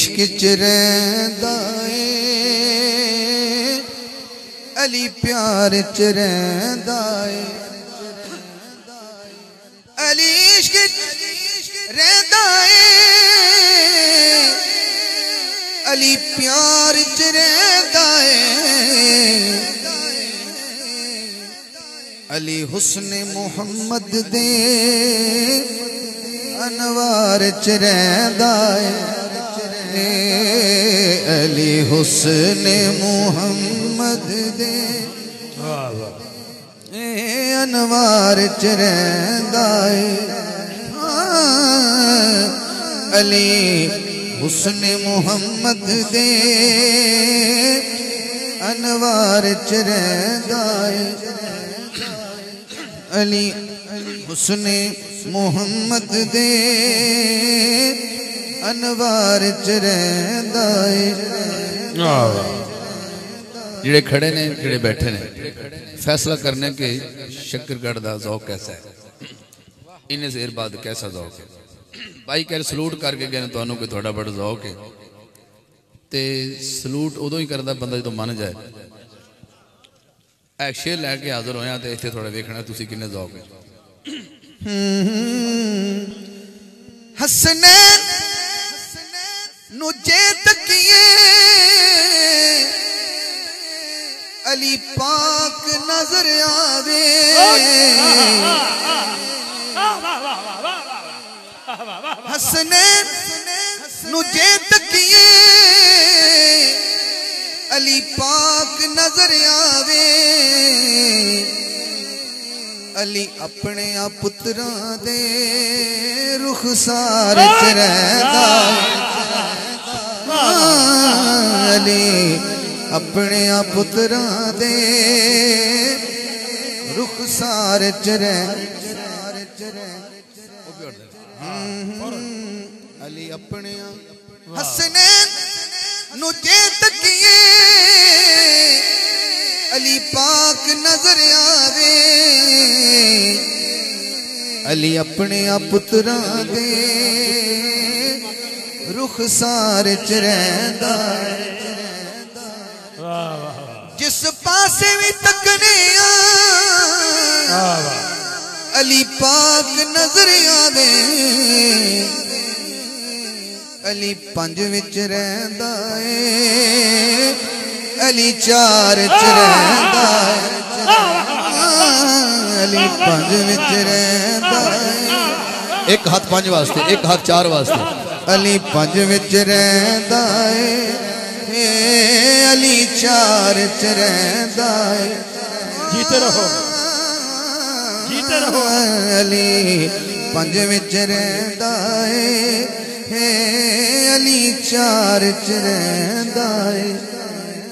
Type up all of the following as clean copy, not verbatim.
इश्क च रहिंदा ए, अली प्यार च रहिंदा ए, अली इश्क रहिंदा ए, अली प्यार च रहिंदा ए, अली हुस्न मुहम्मद दे अनवार च रहिंदा ए, अली हुस्न मुहम्मद दे अनवार च रहिंदा ए, अली हुस्न मुहम्मद दे अनवार च रहिंदा ए, अली हुस्न मुहम्मद दे अनवार च रहिंदा ए। जिहड़े खड़े ने जिहड़े बैठे ने फैसला करने के शक्करगढ़ दा ज़ौक कैसा है, इन्ने देर बाद कैसा ज़ौक है। भाई कह सलूट करके गए तुहानू कोई थोड़ा बड़ा ज़ौक है ते सलूट उदों ही करदा बंदा जो मन जाए। एक शेर लैके हाजिर होया तो इत्थे थोड़ा वेखना तुसी किन्ने ज़ौक है। हसनैन नुजे तकिए अली पाक नजर आवे, हसनैन नुजे तकिए अली पाक नजर आवे, अली अपने आ पुत्रां दे रुखसार च रहिंदा, अली अपने आ पुत्रां दे रुखसार च रहिंदा, अली अपने हसनैन नुजे तकिए अली पाक नजर आवे, अली अपने आ पुत्रां दे रुखसार च रहिंदा, जिस पासे भी तकने अली पाक नजर आवे, अली पंज विच रहिंदा ए, अली चार च रहिंदा ए, अली पंज विच रहिंदा ए, एक हाथ पांच वास्ते एक हाथ चार वास्ते, अली पंज विच रहिंदा ए, अली चार च रहिंदा ए। जीते रहो जीते रहो। अली पंज विच रहिंदा ए, अली चार च रहिंदा ए,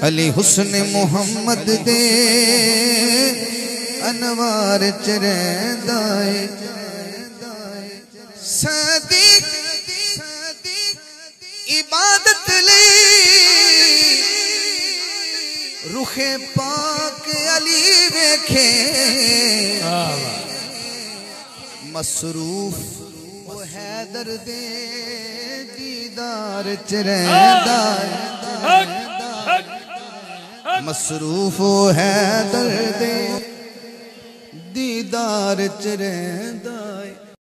अली हुस्न मुहम्मद दे अनवार च रहिंदा ए, सदीक इबादत लई रुखे पाक अली वेखे, मसरूफ ओ हैदर दे दीदार च रहिंदा ए, मसरूफ ओ हैदर दे दीदार च रहिंदा